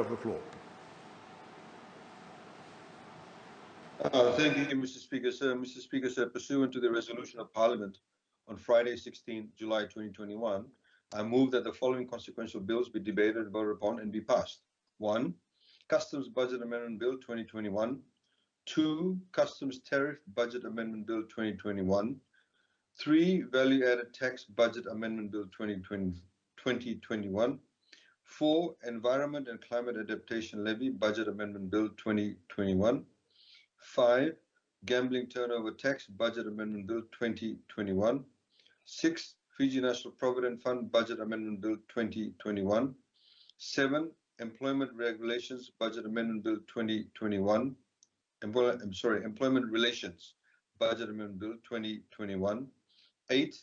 have the floor. Thank you, Mr. Speaker, sir. Mr. Speaker, sir, pursuant to the resolution of Parliament on Friday, 16 July 2021, I move that the following consequential bills be debated, voted upon, and be passed. 1. Customs Budget Amendment Bill 2021. 2. Customs Tariff Budget Amendment Bill 2021. 3. Value-Added Tax Budget Amendment Bill 2021. 4. Environment and Climate Adaptation Levy Budget Amendment Bill 2021. 5. Gambling Turnover Tax Budget Amendment Bill 2021. 6. Fiji National Provident Fund Budget Amendment Bill 2021. 7. Employment Regulations Budget Amendment Bill 2021. Employment Relations Budget Amendment Bill 2021. 8.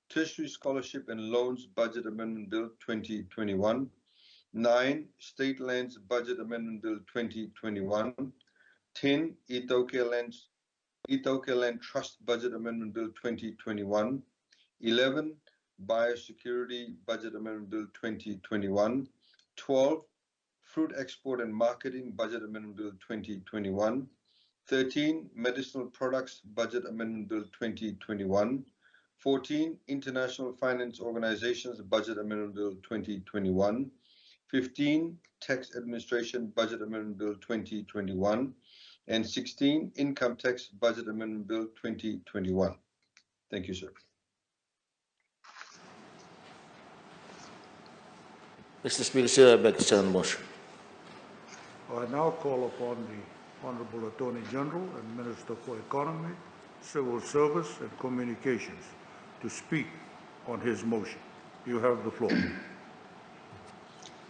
Tertiary Scholarship and Loans Budget Amendment Bill 2021. 9. State Lands Budget Amendment Bill 2021. 10. Ethiopia Land Trust Budget Amendment Bill 2021. 11. Biosecurity Budget Amendment Bill 2021. 12. Fruit Export and Marketing Budget Amendment Bill 2021. 13. Medicinal Products Budget Amendment Bill 2021. 14. International Finance Organizations Budget Amendment Bill 2021. 15. Tax Administration Budget Amendment Bill 2021. And 16. Income Tax Budget Amendment Bill 2021. Thank you, sir. Mr. Speaker, sir, I beg to stand the motion. I now call upon the Honourable Attorney General and Minister for Economy, Civil Service and Communications to speak on his motion. You have the floor.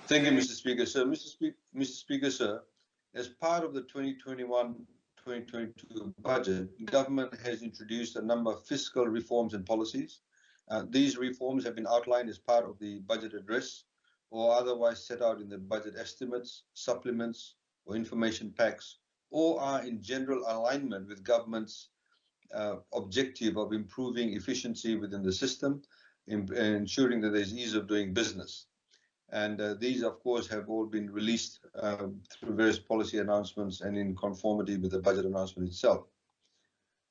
Thank you, Mr. Speaker, sir. Mr. Speaker, sir, as part of the 2021-2022 budget, the government has introduced a number of fiscal reforms and policies. These reforms have been outlined as part of the budget address or otherwise set out in the budget estimates, supplements, or information packs, or are in general alignment with government's objective of improving efficiency within the system, ensuring that there's ease of doing business. And these, of course, have all been released through various policy announcements and in conformity with the budget announcement itself.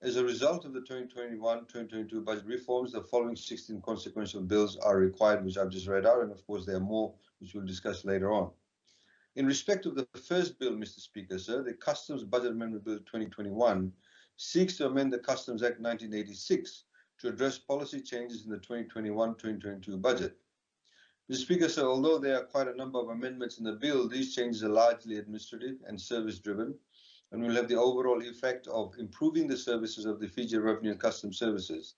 As a result of the 2021-2022 budget reforms, the following 16 consequential bills are required, which I've just read out, and of course there are more which we'll discuss later on. In respect of the first bill, Mr. Speaker, sir, the Customs Budget Amendment Bill 2021 seeks to amend the Customs Act 1986 to address policy changes in the 2021-2022 budget. Mr. Speaker, sir, although there are quite a number of amendments in the bill, these changes are largely administrative and service-driven, and will have the overall effect of improving the services of the Fiji Revenue and Customs Services,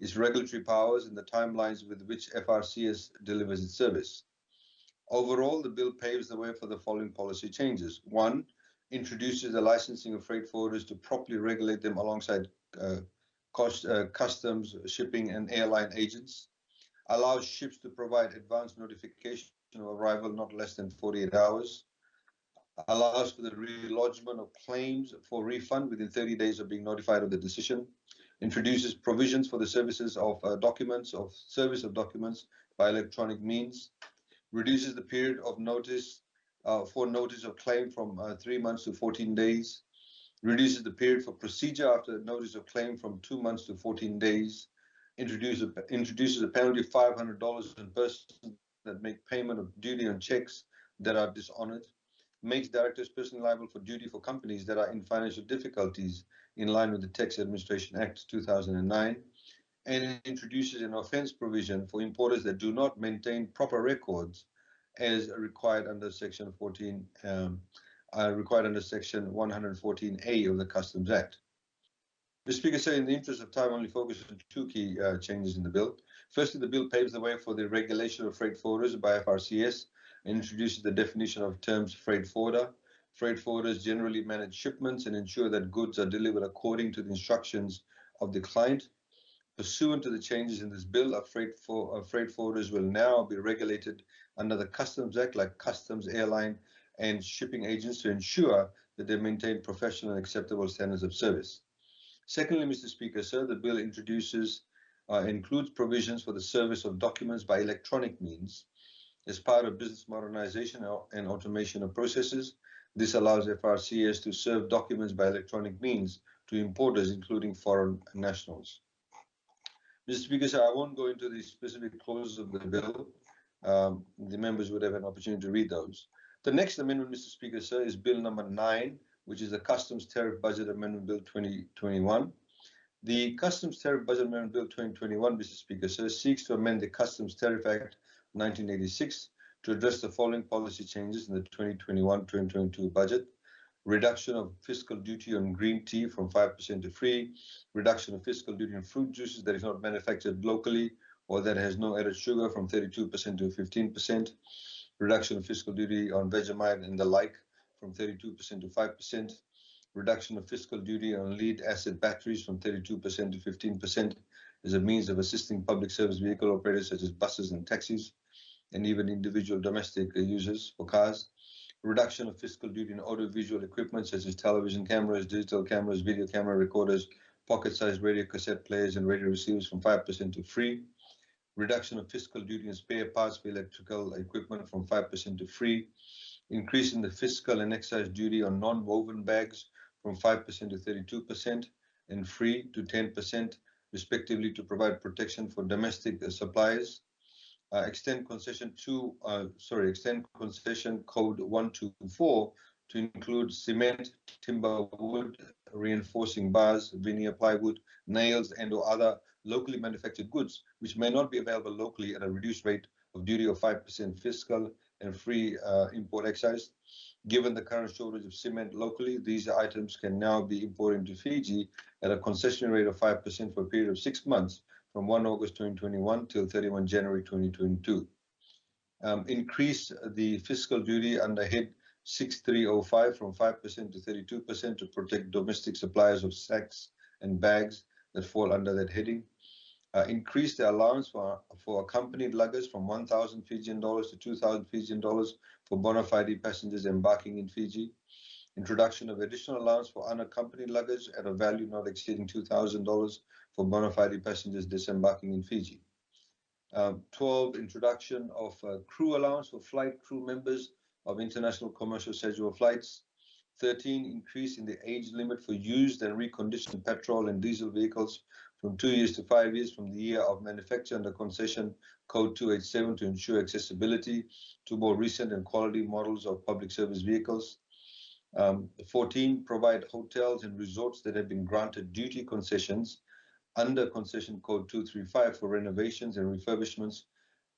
its regulatory powers, and the timelines with which FRCS delivers its service. Overall, the bill paves the way for the following policy changes. 1. Introduces the licensing of freight forwarders to properly regulate them alongside customs, shipping, and airline agents. Allows ships to provide advance notification of arrival not less than 48 hours. Allows for the relodgement of claims for refund within 30 days of being notified of the decision. Introduces provisions for the service of documents by electronic means. Reduces the period of notice for notice of claim from 3 months to 14 days. Reduces the period for procedure after notice of claim from 2 months to 14 days. Introduces a penalty of $500 on persons that make payment of duty on checks that are dishonored. Makes directors personally liable for duty for companies that are in financial difficulties in line with the Tax Administration Act 2009. And it introduces an offence provision for importers that do not maintain proper records as required under Section 114A of the Customs Act. Mr. Speaker, sir, in the interest of time, I only focus on two key changes in the bill. Firstly, the bill paves the way for the regulation of freight forwarders by FRCS and introduces the definition of terms freight forwarder. Freight forwarders generally manage shipments and ensure that goods are delivered according to the instructions of the client. Pursuant to the changes in this bill, freight forwarders will now be regulated under the Customs Act like customs, airline, and shipping agents to ensure that they maintain professional and acceptable standards of service. Secondly, Mr. Speaker, sir, the bill includes provisions for the service of documents by electronic means As part of business modernization and automation of processes, this allows FRCS to serve documents by electronic means to importers, including foreign nationals. Mr. Speaker, sir, I won't go into the specific clauses of the bill. The members would have an opportunity to read those. The next amendment, Mr. Speaker, sir, is Bill number 9, which is the Customs Tariff Budget Amendment Bill 2021. The Customs Tariff Budget Amendment Bill 2021, Mr. Speaker, sir, seeks to amend the Customs Tariff Act 1986 to address the following policy changes in the 2021-2022 budget: reduction of fiscal duty on green tea from 5% to free, reduction of fiscal duty on fruit juices that is not manufactured locally or that has no added sugar from 32% to 15%, reduction of fiscal duty on Vegemite and the like from 32% to 5%, reduction of fiscal duty on lead acid batteries from 32% to 15% as a means of assisting public service vehicle operators such as buses and taxis, and even individual domestic users for cars. Reduction of fiscal duty on audiovisual equipment such as television cameras, digital cameras, video camera recorders, pocket-sized radio cassette players, and radio receivers from 5% to free. Reduction of fiscal duty on spare parts for electrical equipment from 5% to free. Increasing the fiscal and excise duty on non-woven bags from 5% to 32% and free to 10%, respectively, to provide protection for domestic suppliers. Extend concession code 124 to include cement, timber, wood, reinforcing bars, veneer plywood, nails, and/or other locally manufactured goods which may not be available locally at a reduced rate of duty of 5% fiscal and free import excise. Given the current shortage of cement locally, these items can now be imported into Fiji at a concession rate of 5% for a period of 6 months from 1 August 2021 till 31 January 2022. Increase the fiscal duty under head 6305 from 5% to 32% to protect domestic suppliers of sacks and bags that fall under that heading. Increase the allowance for accompanied luggage from 1,000 Fijian dollars to 2,000 Fijian dollars for bona fide passengers embarking in Fiji. Introduction of additional allowance for unaccompanied luggage at a value not exceeding $2,000 for bona fide passengers disembarking in Fiji. 12, introduction of crew allowance for flight crew members of international commercial scheduled flights. 13, increase in the age limit for used and reconditioned petrol and diesel vehicles from 2 years to 5 years from the year of manufacture under concession code 287 to ensure accessibility to more recent and quality models of public service vehicles. 14, provide hotels and resorts that have been granted duty concessions under concession code 235 for renovations and refurbishments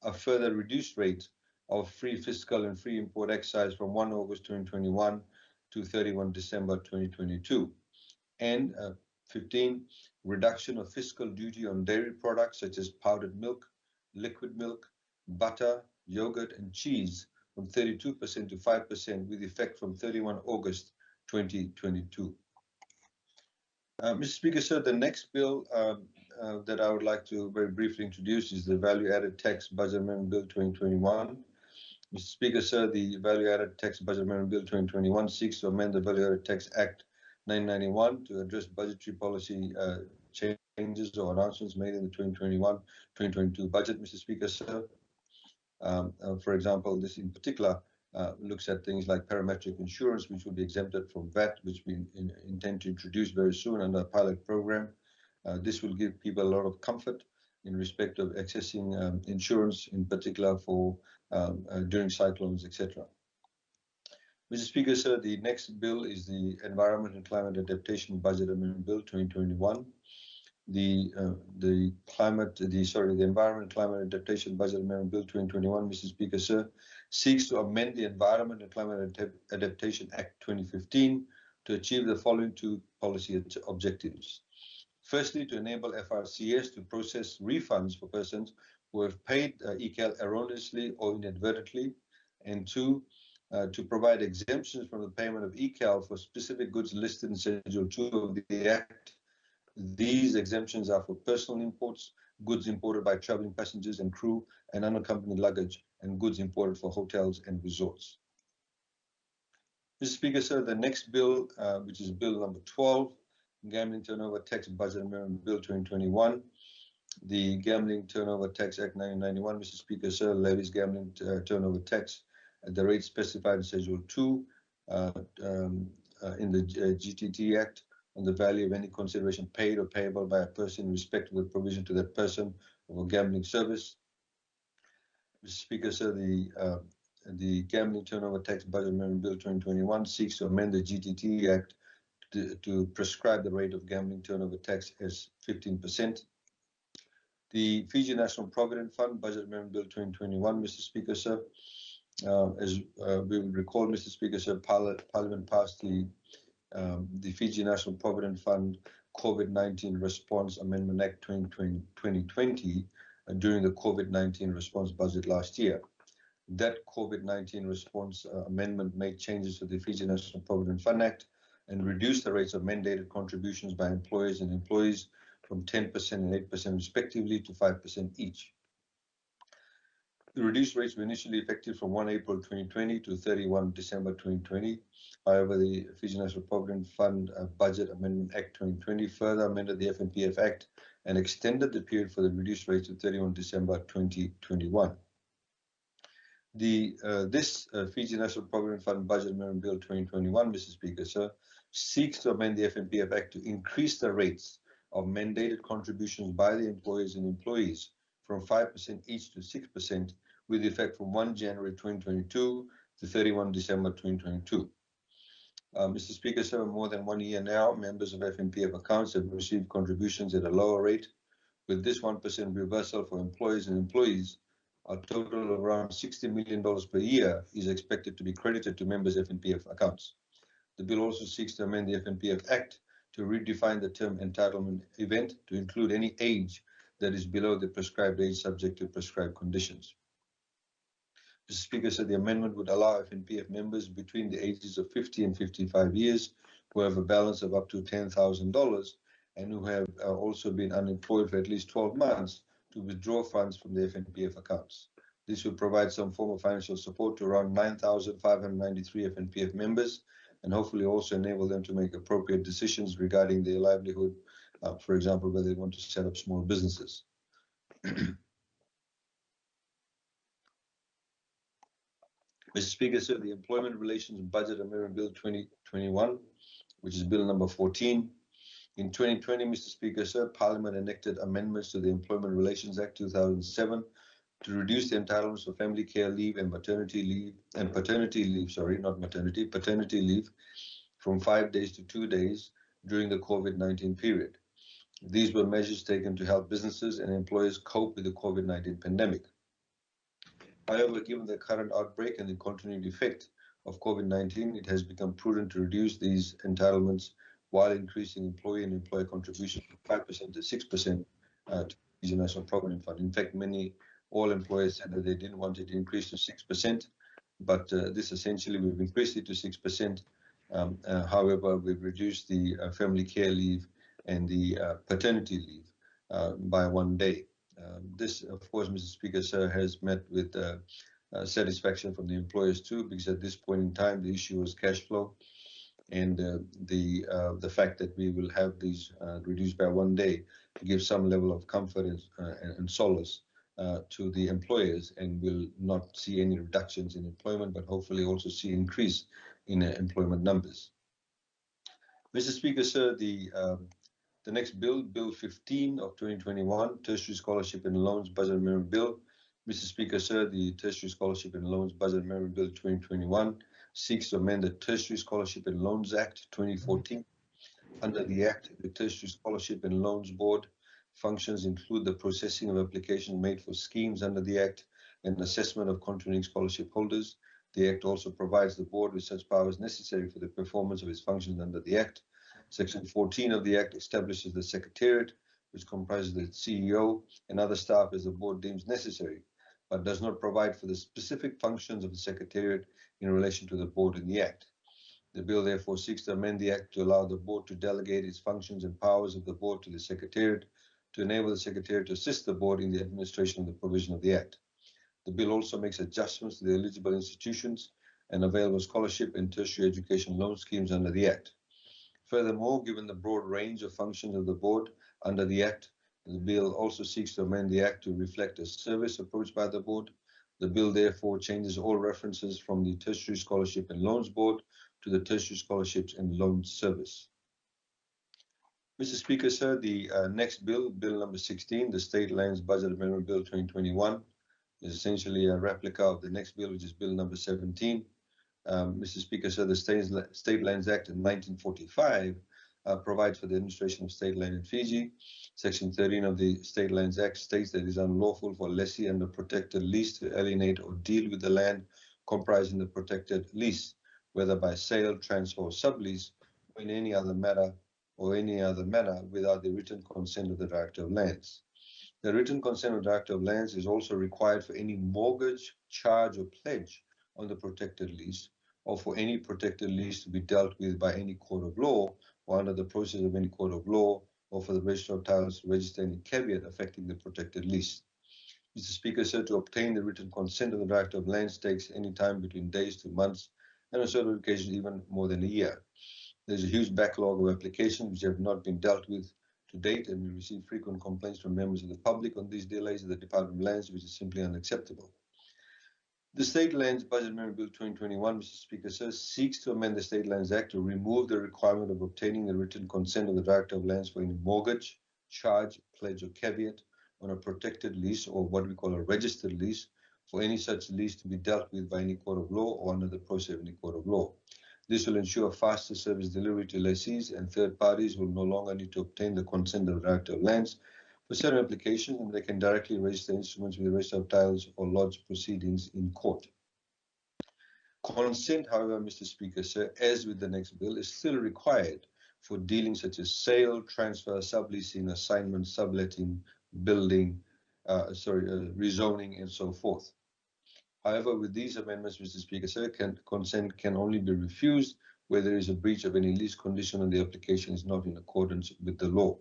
a further reduced rate of free fiscal and free import excise from 1 August 2021 to 31 December 2022. And 15, reduction of fiscal duty on dairy products such as powdered milk, liquid milk, butter, yogurt, and cheese from 32% to 5% with effect from 31 August 2022. Mr. Speaker, sir, the next bill that I would like to very briefly introduce is the Value Added Tax Budget Amendment Bill 2021. Mr. Speaker, sir, the Value Added Tax Budget Amendment Bill 2021 seeks to amend the Value Added Tax Act 991 to address budgetary policy changes or announcements made in the 2021-2022 budget, Mr. Speaker, sir. For example, this in particular looks at things like parametric insurance, which will be exempted from VAT, which we intend to introduce very soon under a pilot program. This will give people a lot of comfort in respect of accessing insurance, in particular for during cyclones, etc. Mr. Speaker, sir, the next bill is the Environment and Climate Adaptation Budget Amendment Bill 2021. The Environment and Climate Adaptation Budget Amendment Bill 2021, Mr. Speaker, sir, seeks to amend the Environment and Climate Adaptation Act 2015 to achieve the following two policy objectives. Firstly, to enable FRCS to process refunds for persons who have paid ECAL erroneously or inadvertently, and two, to provide exemptions from the payment of ECAL for specific goods listed in Schedule 2 of the Act. These exemptions are for personal imports, goods imported by traveling passengers and crew, and unaccompanied luggage, and goods imported for hotels and resorts. Mr. Speaker, sir, the next bill, which is Bill number 12, Gambling Turnover Tax Budget Amendment Bill 2021. The Gambling Turnover Tax Act 1991, Mr. Speaker, sir, levies gambling turnover tax at the rate specified in Schedule 2 in the GTT Act on the value of any consideration paid or payable by a person in respect of the provision to that person of a gambling service. Mr. Speaker, sir, the Gambling Turnover Tax Budget Amendment Bill 2021 seeks to amend the GTT Act to prescribe the rate of gambling turnover tax as 15%. The Fiji National Provident Fund Budget Amendment Bill 2021, Mr. Speaker, sir. As we will recall, Mr. Speaker, sir, Parliament passed the Fiji National Provident Fund COVID-19 Response Amendment Act 2020 during the COVID-19 response budget last year. That COVID-19 response amendment made changes to the Fiji National Provident Fund Act and reduced the rates of mandated contributions by employers and employees from 10% and 8% respectively to 5% each. The reduced rates were initially effective from 1 April 2020 to 31 December 2020. However, the Fiji National Provident Fund Budget Amendment Act 2020 further amended the FNPF Act and extended the period for the reduced rates to 31 December 2021. This Fiji National Provident Fund Budget Amendment Bill 2021, Mr. Speaker, sir, seeks to amend the FNPF Act to increase the rates of mandated contributions by the employers and employees from 5% each to 6% with effect from 1 January 2022 to 31 December 2022. Mr. Speaker, sir, for more than 1 year now, members of FNPF accounts have received contributions at a lower rate. With this 1% reversal for employers and employees, a total of around $60 million per year is expected to be credited to members' FNPF accounts. The bill also seeks to amend the FNPF Act to redefine the term entitlement event to include any age that is below the prescribed age subject to prescribed conditions. Mr. Speaker, said the amendment would allow FNPF members between the ages of 50 and 55 years who have a balance of up to $10,000 and who have also been unemployed for at least 12 months to withdraw funds from their FNPF accounts. This will provide some form of financial support to around 9,593 FNPF members and hopefully also enable them to make appropriate decisions regarding their livelihood, for example, whether they want to set up small businesses. Mr. Speaker, sir, the Employment Relations Budget Amendment Bill 2021, which is Bill number 14. In 2020, Mr. Speaker, sir, Parliament enacted amendments to the Employment Relations Act 2007 to reduce the entitlements for family care leave and paternity leave, paternity leave from 5 days to 2 days during the COVID-19 period. These were measures taken to help businesses and employers cope with the COVID-19 pandemic. However, given the current outbreak and the continued effect of COVID-19, it has become prudent to reduce these entitlements while increasing employee and employer contributions from 5% to 6% to the National Provident Fund. In fact, all employers said that they didn't want it to increase to 6%, but this essentially we've increased it to 6%. However, we've reduced the family care leave and the paternity leave by 1 day. This, of course, Mr. Speaker, sir, has met with satisfaction from the employers too, because at this point in time, the issue was cash flow, and the fact that we will have these reduced by 1 day gives some level of comfort and solace to the employers, and will not see any reductions in employment, but hopefully also see increase in employment numbers. Mr. Speaker, sir, the next bill, Bill 15 of 2021, Tertiary Scholarship and Loans Budget Amendment Bill. Mr. Speaker, sir, the Tertiary Scholarship and Loans Budget Amendment Bill 2021 seeks to amend the Tertiary Scholarship and Loans Act 2014. Under the Act, the Tertiary Scholarship and Loans Board functions include the processing of applications made for schemes under the Act and assessment of continuing scholarship holders. The Act also provides the board with such powers necessary for the performance of its functions under the Act. Section 14 of the Act establishes the Secretariat, which comprises the CEO and other staff as the board deems necessary, but does not provide for the specific functions of the Secretariat in relation to the board in the Act. The bill therefore seeks to amend the Act to allow the board to delegate its functions and powers of the board to the Secretariat, to enable the Secretariat to assist the board in the administration of the provision of the Act. The bill also makes adjustments to the eligible institutions and available scholarship and tertiary education loan schemes under the Act. Furthermore, given the broad range of functions of the board under the Act, The bill also seeks to amend the Act to reflect a service approach by the board. The bill therefore changes all references from the Tertiary Scholarship and Loans Board to the Tertiary Scholarships and Loans Service. Mr. Speaker, sir, the next bill, Bill number 16, the State Lands Budget Amendment Bill 2021, is essentially a replica of the next bill, which is Bill number 17. Mr. Speaker, sir, the State Lands Act in 1945 provides for the administration of state land in Fiji. Section 13 of the State Lands Act states that it is unlawful for a lessee under protected lease to alienate or deal with the land comprising the protected lease, whether by sale, transfer, or sublease, or in any other manner without the written consent of the Director of Lands. The written consent of the Director of Lands is also required for any mortgage, charge, or pledge on the protected lease, or for any protected lease to be dealt with by any court of law or under the process of any court of law, or for the Registrar of Titles to register any caveat affecting the protected lease. Mr. Speaker, sir, to obtain the written consent of the Director of Lands takes any time between days to months, and on certain occasions even more than a year. There's a huge backlog of applications which have not been dealt with to date, and we receive frequent complaints from members of the public on these delays at the Department of Lands, which is simply unacceptable. The State Lands Budget Amendment Bill 2021, Mr. Speaker, sir, seeks to amend the State Lands Act to remove the requirement of obtaining the written consent of the Director of Lands for any mortgage, charge, pledge, or caveat on a protected lease, or what we call a registered lease, for any such lease to be dealt with by any court of law or under the process of any court of law. This will ensure faster service delivery to lessees, and third parties will no longer need to obtain the consent of the Director of Lands for certain applications, and they can directly register instruments with the Registrar of Titles or lodge proceedings in court. Consent, however, Mr. Speaker, sir, as with the next bill, is still required for dealings such as sale, transfer, subleasing, assignment, subletting, building, rezoning, and so forth. However, with these amendments, Mr. Speaker, sir, consent can only be refused where there is a breach of any lease condition and the application is not in accordance with the law.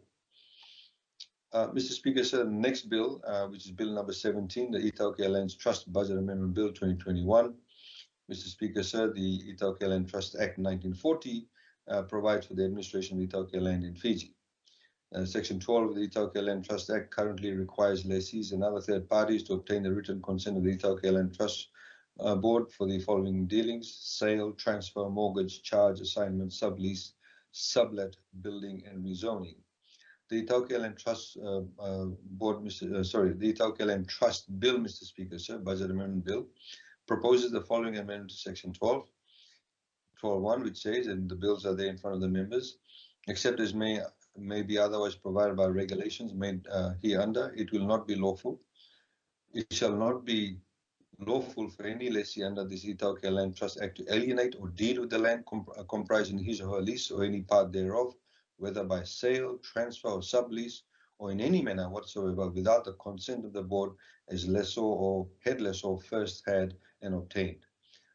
Mr. Speaker, sir, the next bill, which is Bill number 17, the Itaukei Lands Trust Budget Amendment Bill 2021. Mr. Speaker, sir, the Itaukei Land Trust Act 1940 provides for the administration of Itaukei land in Fiji. Section 12 of the Itaukei Land Trust Act currently requires lessees and other third parties to obtain the written consent of the Itaukei Land Trust Board for the following dealings: sale, transfer, mortgage, charge, assignment, sublease, sublet, building, and rezoning. The Itaukei Land Trust the Itaukei Land Trust Bill, Mr. Speaker, sir, Budget Amendment Bill, proposes the following amendment to Section 12.1, which says, and the bills are there in front of the members, except as may be otherwise provided by regulations made hereunder, it will not be lawful. It shall not be lawful for any lessee under this Itaukei Land Trust Act to alienate or deal with the land comprising his or her lease or any part thereof, whether by sale, transfer, or sublease, or in any manner whatsoever, without the consent of the board as lessor or head lessor first had and obtained.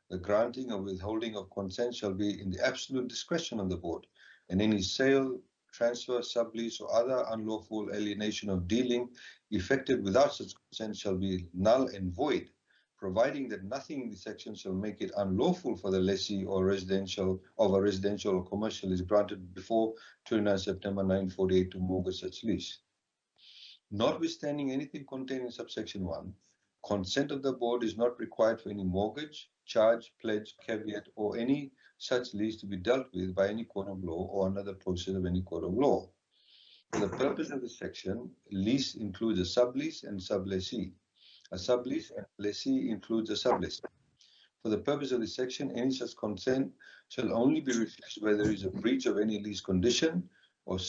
The granting or withholding of consent shall be in the absolute discretion of the board, and any sale, transfer, sublease, or other unlawful alienation of dealing effected without such consent shall be null and void, providing that nothing in this section shall make it unlawful for the lessee or residential or commercial is granted before 29 September 1948 to mortgage such lease. Notwithstanding anything contained in subsection 1, consent of the board is not required for any mortgage, charge, pledge, caveat, or any such lease to be dealt with by any court of law or under the process of any court of law. For the purpose of this section, lease includes a sublease and sublessee. A sublease and lessee includes a sublessee. For the purpose of this section, any such consent shall only be refused where there is a breach of any lease condition or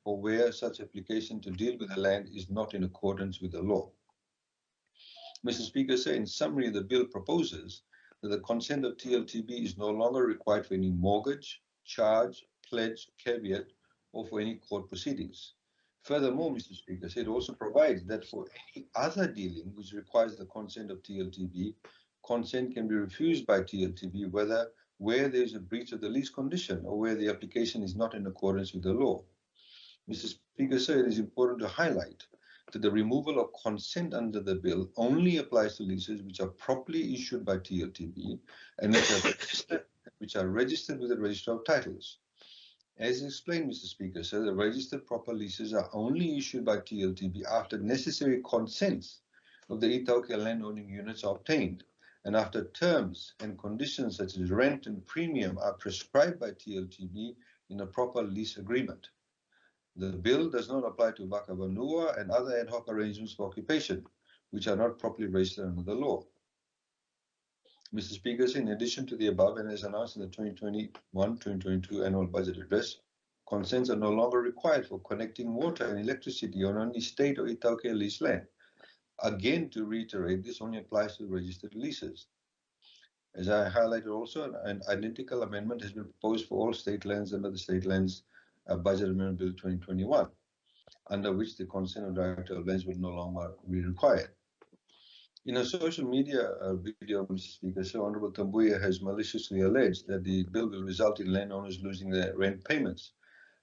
where such application to deal with the land is not in accordance with the law. Mr. Speaker, sir, in summary, the bill proposes that the consent of TLTB is no longer required for any mortgage, charge, pledge, caveat, or for any court proceedings. Furthermore, Mr. Speaker, it also provides that for any other dealing which requires the consent of TLTB, consent can be refused by TLTB where there is a breach of the lease condition or where the application is not in accordance with the law. Mr. Speaker, sir, it is important to highlight that the removal of consent under the bill only applies to leases which are properly issued by TLTB and which are registered with the Registrar of Titles. As explained, Mr. Speaker, sir, the registered proper leases are only issued by TLTB after necessary consents of the Ethiopia landowning units are obtained, and after terms and conditions such as rent and premium are prescribed by TLTB in a proper lease agreement. The bill does not apply to Bakavanua and other ad hoc arrangements for occupation, which are not properly registered under the law. Mr. Speaker, in addition to the above, and as announced in the 2021-2022 annual budget address, consents are no longer required for connecting water and electricity on any state or Ethiopia leased land. Again, to reiterate, this only applies to registered leases. As I highlighted also, an identical amendment has been proposed for all state lands under the State Lands Budget Amendment Bill 2021, under which the consent of Director of Lands will no longer be required. In a social media video, Mr. Speaker, Sir Honorable Tambuya has maliciously alleged that the bill will result in landowners losing their rent payments,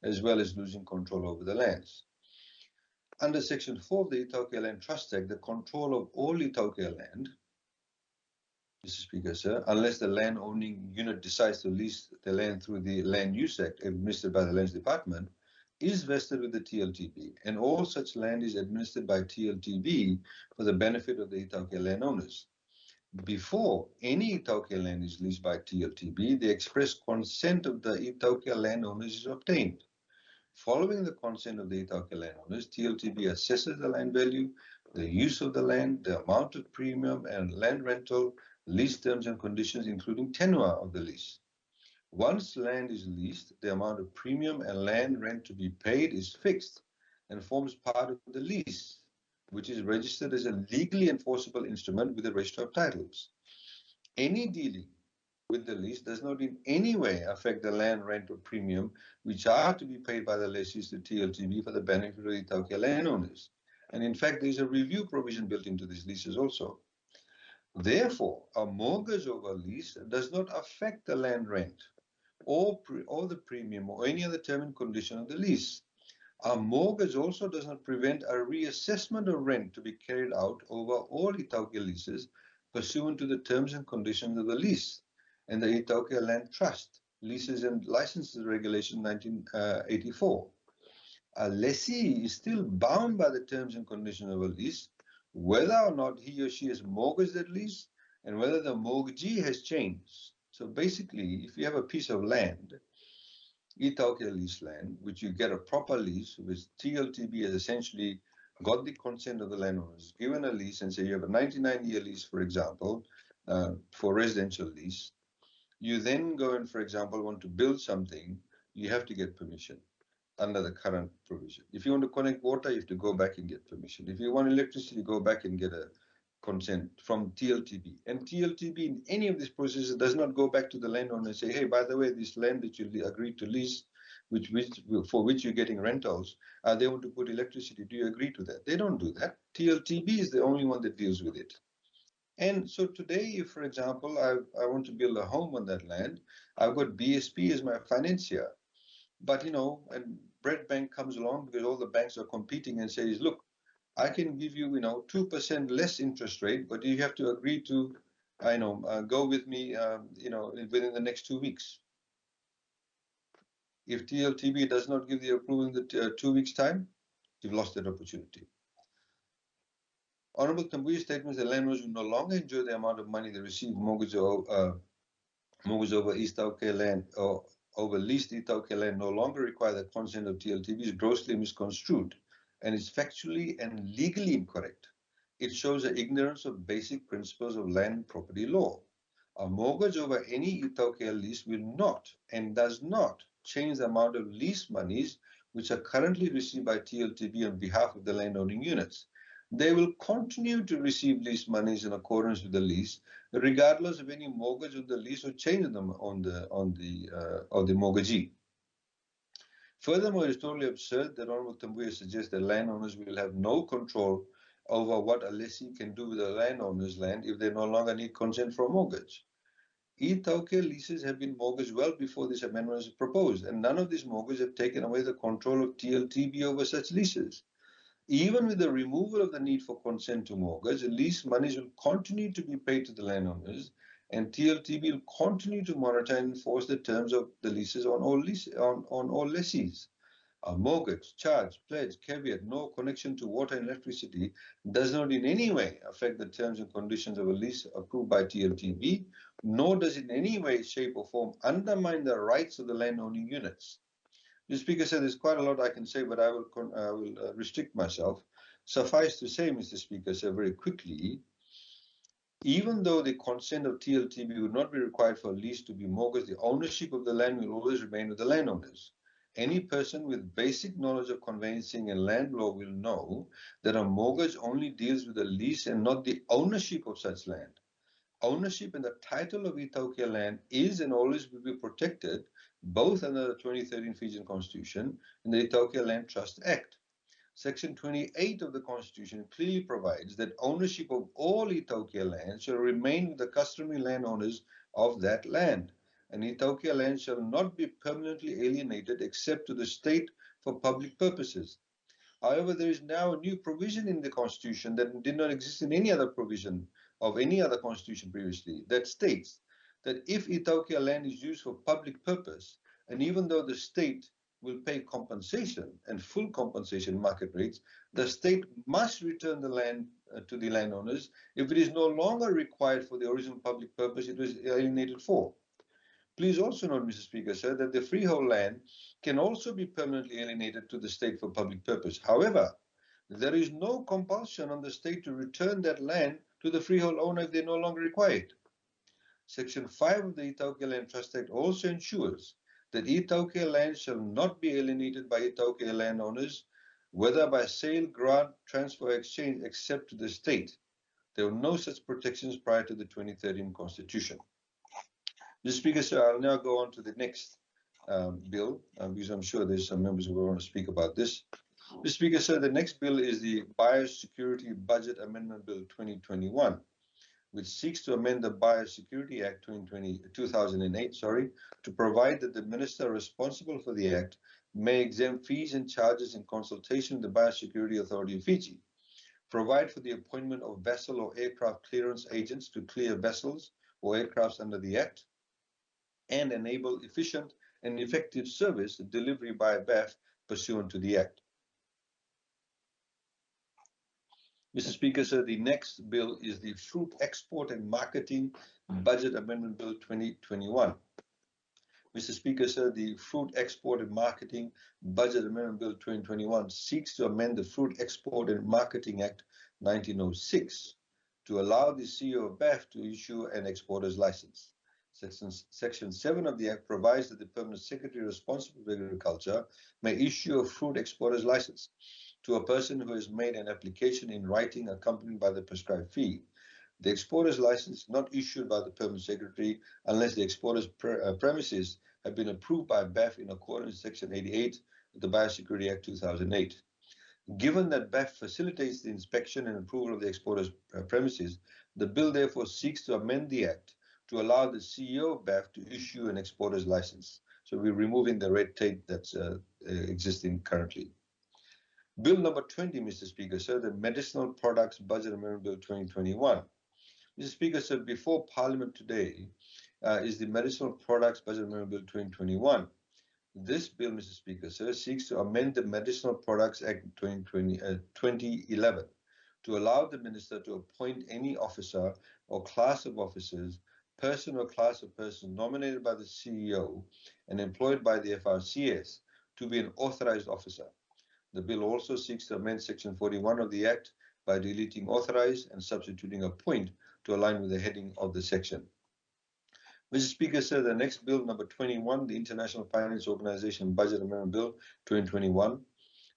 as well as losing control over the lands. Under Section 4 of the Ethiopia Land Trust Act, the control of all Ethiopia land, Mr. Speaker, sir, unless the land owning unit decides to lease the land through the Land Use Act administered by the Lands Department, is vested with the TLTB, and all such land is administered by TLTB for the benefit of the Ethiopia landowners. Before any Ethiopia land is leased by TLTB, the express consent of the Ethiopia landowners is obtained. Following the consent of the Ethiopia landowners, TLTB assesses the land value, the use of the land, the amount of premium and land rental, lease terms and conditions, including tenure of the lease. Once land is leased, the amount of premium and land rent to be paid is fixed and forms part of the lease, which is registered as a legally enforceable instrument with the Register of Titles. Any dealing with the lease does not in any way affect the land rent or premium which are to be paid by the lessees to TLTB for the benefit of the Ethiopia landowners. And in fact, there is a review provision built into these leases also. Therefore, a mortgage over lease does not affect the land rent or the premium or any other term and condition of the lease. A mortgage also does not prevent a reassessment of rent to be carried out over all Ethiopia leases pursuant to the terms and conditions of the lease and the Ethiopia Land Trust Leases and Licenses Regulation 1984. A lessee is still bound by the terms and conditions of a lease, whether or not he or she has mortgaged that lease and whether the mortgagee has changed. So basically, if you have a piece of land, Ethiopia lease land, which you get a proper lease, which TLTB has essentially got the consent of the landowners, given a lease and say you have a 99-year lease, for example, for residential lease, you then go and, for example, want to build something, you have to get permission under the current provision. If you want to connect water, you have to go back and get permission. If you want electricity, go back and get a consent from TLTB. And TLTB in any of these processes does not go back to the landowner and say, hey, by the way, this land that you agreed to lease, for which you're getting rentals, they want to put electricity. Do you agree to that? They don't do that. TLTB is the only one that deals with it. And so today, if, for example, I want to build a home on that land, I've got BSP as my financier. But, and Bread Bank comes along because all the banks are competing and says, look, I can give you, 2% less interest rate, but you have to agree to, go with me, within the next 2 weeks. If TLTB does not give the approval in the 2 weeks' time, you've lost that opportunity. Honorable Tambuya's statements that landlords will no longer enjoy the amount of money they receive mortgage over East Tauke land or over leased Ethiopia land no longer require the consent of TLTB is grossly misconstrued and is factually and legally incorrect. It shows an ignorance of basic principles of land property law. A mortgage over any Ethiopia lease will not and does not change the amount of lease monies which are currently received by TLTB on behalf of the landowning units. They will continue to receive lease monies in accordance with the lease, regardless of any mortgage on the lease or change in them on the mortgagee. Furthermore, it is totally absurd that Honorable Tambuya suggests that landowners will have no control over what a lessee can do with a landowner's land if they no longer need consent for a mortgage. Ethiopia leases have been mortgaged well before this amendment was proposed, and none of these mortgages have taken away the control of TLTB over such leases. Even with the removal of the need for consent to mortgage, lease monies will continue to be paid to the landowners, and TLTB will continue to monitor and enforce the terms of the leases on all lessees. A mortgage, charge, pledge, caveat, no connection to water and electricity does not in any way affect the terms and conditions of a lease approved by TLTB, nor does it in any way, shape or form undermine the rights of the landowning units. The Speaker said there's quite a lot I can say, but I will restrict myself. Suffice to say, Mr. Speaker, so very quickly, even though the consent of TLTB would not be required for a lease to be mortgaged, the ownership of the land will always remain with the landowners. Any person with basic knowledge of conveyancing and land law will know that a mortgage only deals with the lease and not the ownership of such land. Ownership and the title of Ethiopia land is and always will be protected both under the 2013 Fijian Constitution and the Ethiopia Land Trust Act. Section 28 of the Constitution clearly provides that ownership of all Ethiopia land shall remain with the customary landowners of that land, and Ethiopia land shall not be permanently alienated except to the state for public purposes. However, there is now a new provision in the Constitution that did not exist in any other provision of any other Constitution previously, that states that if Ethiopia land is used for public purpose, and even though the state will pay compensation and full compensation market rates, the state must return the land to the landowners if it is no longer required for the original public purpose it was alienated for. Please also note, Mr. Speaker, sir, that the freehold land can also be permanently alienated to the state for public purpose. However, there is no compulsion on the state to return that land to the freehold owner if they no longer require it. Section 5 of the Ethiopia Land Trust Act also ensures that Ethiopia land shall not be alienated by Ethiopia landowners, whether by sale, grant, transfer, or exchange, except to the state. There were no such protections prior to the 2013 Constitution. Mr. Speaker, sir, I'll now go on to the next bill, because I'm sure there's some members who will want to speak about this. Mr. Speaker, sir, the next bill is the Biosecurity Budget Amendment Bill 2021. Which seeks to amend the Biosecurity Act 2008, to provide that the minister responsible for the act may exempt fees and charges in consultation with the Biosecurity Authority of Fiji, provide for the appointment of vessel or aircraft clearance agents to clear vessels or aircrafts under the act, and enable efficient and effective service delivery by BAF pursuant to the act. Mr. Speaker, sir, the next bill is the Fruit Export and Marketing Budget Amendment Bill 2021. Mr. Speaker, sir, the Fruit Export and Marketing Budget Amendment Bill 2021 seeks to amend the Fruit Export and Marketing Act 1906 to allow the CEO of BAF to issue an exporter's license. Section 7 of the Act provides that the Permanent Secretary responsible for agriculture may issue a fruit exporter's license to a person who has made an application in writing accompanied by the prescribed fee. The exporter's license is not issued by the Permanent Secretary unless the exporter's premises have been approved by BAF in accordance with Section 88 of the Biosecurity Act 2008. Given that BAF facilitates the inspection and approval of the exporter's premises, the bill therefore seeks to amend the Act to allow the CEO of BAF to issue an exporter's license. So we're removing the red tape that's existing currently. Bill number 20, Mr. Speaker, sir, the Medicinal Products Budget Amendment Bill 2021. Mr. Speaker, sir, before Parliament today is the Medicinal Products Budget Amendment Bill 2021. This bill, Mr. Speaker, sir, seeks to amend the Medicinal Products Act 2011 to allow the Minister to appoint any officer or class of officers, person or class of persons nominated by the CEO and employed by the FRCS to be an authorized officer. The bill also seeks to amend Section 41 of the Act by deleting authorized and substituting appoint to align with the heading of the section. Mr. Speaker, sir, the next bill, number 21, the International Finance Organization Budget Amendment Bill 2021.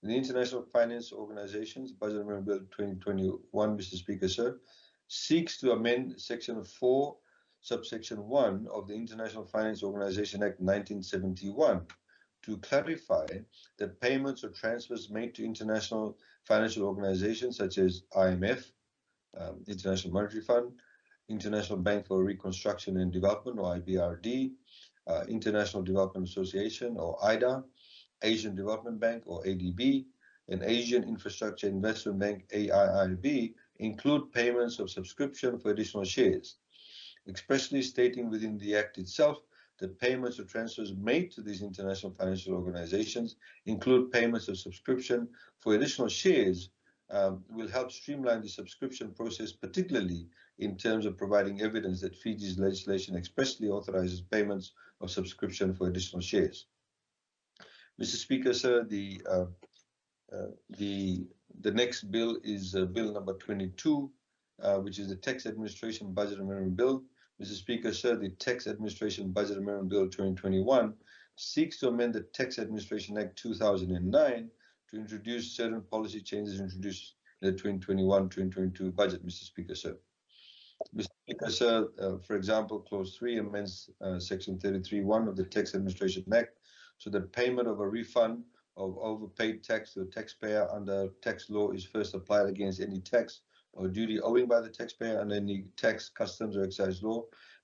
The International Finance Organization's Budget Amendment Bill 2021, Mr. Speaker, sir, seeks to amend Section 4, subsection 1 of the International Finance Organization Act 1971 to clarify that payments or transfers made to international financial organizations such as IMF, International Monetary Fund, International Bank for Reconstruction and Development, or IBRD, International Development Association, or IDA, Asian Development Bank, or ADB, and Asian Infrastructure Investment Bank, AIIB, include payments of subscription for additional shares. expressly stating within the Act itself that payments or transfers made to these international financial organizations include payments of subscription for additional shares will help streamline the subscription process, particularly in terms of providing evidence that Fiji's legislation expressly authorizes payments of subscription for additional shares. Mr. Speaker, sir, the next bill is Bill number 22, which is the Tax Administration Budget Amendment Bill. Mr. Speaker, sir, the Tax Administration Budget Amendment Bill 2021 seeks to amend the Tax Administration Act 2009 to introduce certain policy changes introduced in the 2021-2022 budget, Mr. Speaker, sir. Mr. Speaker, sir, for example, Clause 3 amends Section 33(1) of the Tax Administration Act so that payment of a refund of overpaid tax to a taxpayer under tax law is first applied against any tax or duty owing by the taxpayer under any tax, customs, or excise law.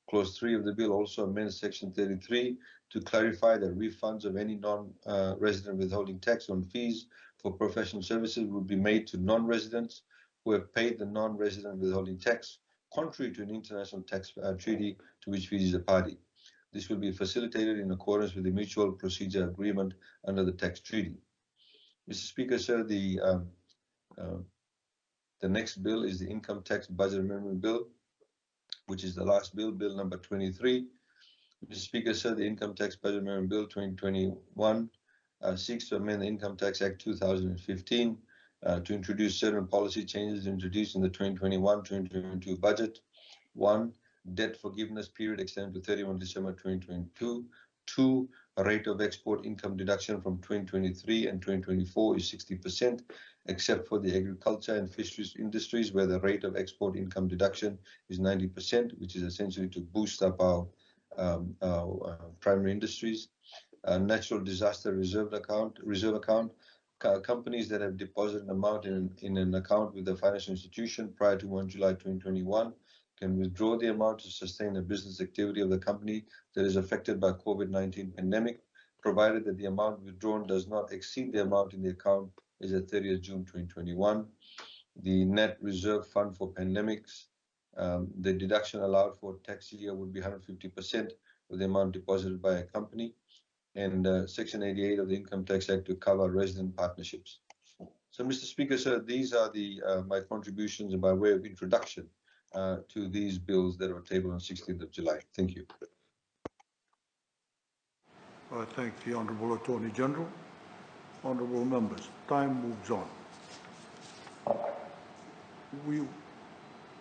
Clause 3 of the bill also amends Section 33 to clarify that refunds of any non-resident withholding tax on fees for professional services will be made to non-residents who have paid the non-resident withholding tax, contrary to an international tax treaty to which Fiji is a party. This will be facilitated in accordance with the mutual procedure agreement under the tax treaty. Mr. Speaker, sir, the next bill is the Income Tax Budget Amendment Bill, which is the last bill, Bill number 23. Mr. Speaker, sir, the Income Tax Budget Amendment Bill 2021 seeks to amend the Income Tax Act 2015 to introduce certain policy changes introduced in the 2021-2022 budget. 1. Debt forgiveness period extended to 31 December 2022. 2. A rate of export income deduction from 2023 and 2024 is 60%, except for the agriculture and fisheries industries where the rate of export income deduction is 90%, which is essentially to boost up our primary industries. Natural disaster reserve account. Companies that have deposited an amount in an account with a financial institution prior to 1 July 2021 can withdraw the amount to sustain the business activity of the company that is affected by COVID-19 pandemic, provided that the amount withdrawn does not exceed the amount in the account as at 30th June 2021. The net reserve fund for pandemics, the deduction allowed for tax year would be 150% of the amount deposited by a company, and Section 88 of the Income Tax Act to cover resident partnerships. So, Mr. Speaker, sir, these are my contributions by way of introduction to these bills that were tabled on 16th of July. Thank you. I thank the Honourable Attorney General. Honourable members, time moves on. We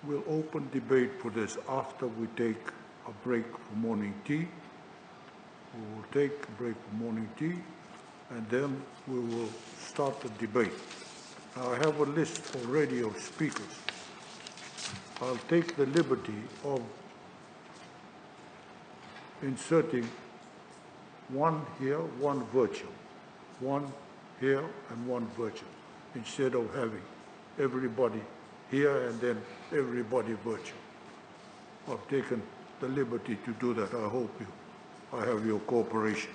will open debate for this after we take a break for morning tea. We will take a break for morning tea, and then we will start the debate. Now, I have a list already of speakers. I'll take the liberty of inserting one here, one virtual, one here and one virtual, instead of having everybody here and then everybody virtual. I've taken the liberty to do that. I hope I have your cooperation.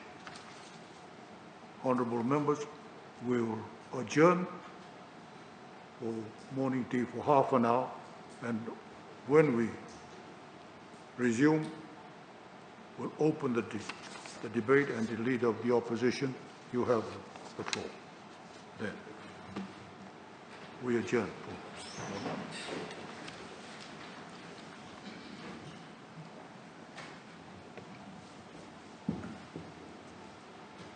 Honourable members, we will adjourn for morning tea for half an hour, and when we resume, we'll open the debate, and the Leader of the Opposition, you have the floor. Then we adjourn.